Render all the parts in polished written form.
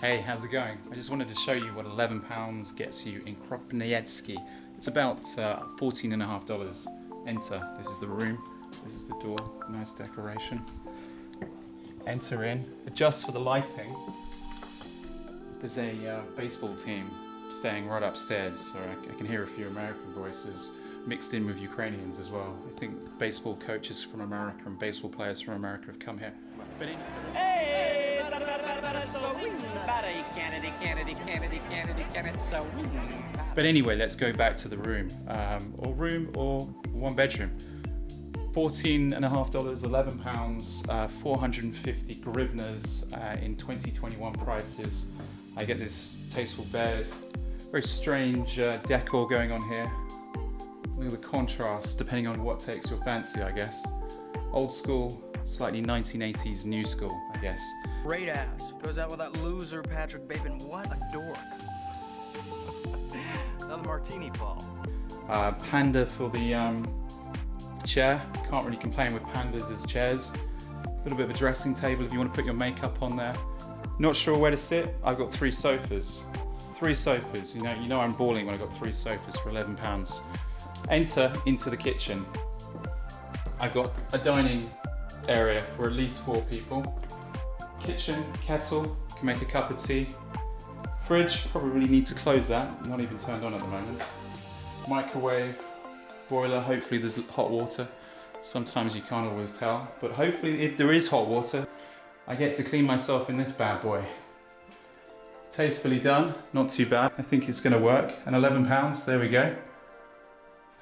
Hey, how's it going? I just wanted to show you what £11 gets you in Kropyvnytskyi. It's about $14.50. Enter. This is the room. This is the door. Nice decoration. Enter in. Adjust for the lighting. There's a baseball team staying right upstairs, so I can hear a few American voices mixed in with Ukrainians as well. I think baseball coaches from America and baseball players from America have come here. But anyway, let's go back to the room, or one bedroom. $14.50, £11, 450 hryvnias in 2021 prices. I get this tasteful bed, very strange decor going on here. Look at the contrast, depending on what takes your fancy, I guess. Old school, slightly 1980s new school, I guess. Great ass. Goes out with that loser Patrick Bateman. What a dork. Another martini, Paul. Panda for the chair. Can't really complain with pandas as chairs. A little bit of a dressing table if you want to put your makeup on there. Not sure where to sit. I've got three sofas. Three sofas. You know I'm balling when I've got three sofas for £11. Enter into the kitchen. I've got a dining area for at least 4 people. Kitchen, kettle, can make a cup of tea. Fridge, probably need to close that, not even turned on at the moment. Microwave, boiler, hopefully there's hot water. Sometimes you can't always tell, but hopefully if there is hot water, I get to clean myself in this bad boy. Tastefully done, not too bad. I think it's gonna work. And £11, there we go.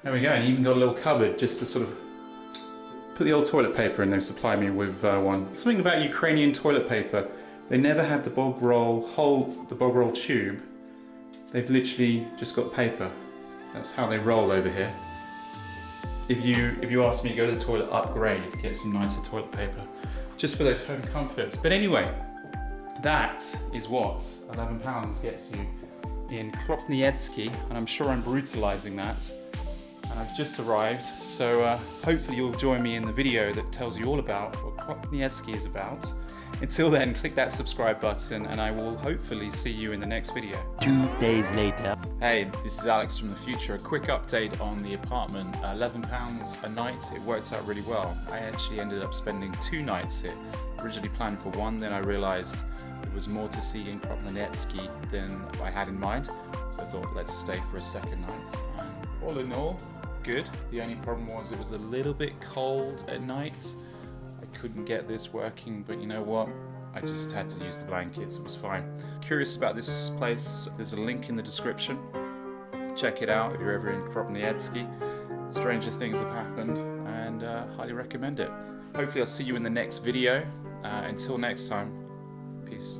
There we go, and even got a little cupboard just to sort of put the old toilet paper in. They've supplied me with one. Something about Ukrainian toilet paper. They never have the bog roll tube. They've literally just got paper. That's how they roll over here. If you ask me, go to the toilet, upgrade, get some nicer toilet paper, just for those home comforts. But anyway, that is what £11 gets you in Kropyvnytskyi, and I'm sure I'm brutalizing that. And I've just arrived, so hopefully you'll join me in the video that tells you all about what Kropyvnytskyi is about. Until then, click that subscribe button and I will hopefully see you in the next video. 2 days later. Hey, this is Alex from the future. A quick update on the apartment. £11 a night, it worked out really well. I actually ended up spending 2 nights here. Originally planned for 1, then I realized there was more to see in Kropyvnytskyi than I had in mind. So I thought, let's stay for a second night. And all in all, good. The only problem was it was a little bit cold at night. I couldn't get this working, but you know what? I just had to use the blankets, it was fine. Curious about this place, there's a link in the description. Check it out if you're ever in Kropyvnytskyi. Stranger things have happened and highly recommend it. Hopefully I'll see you in the next video. Until next time, peace.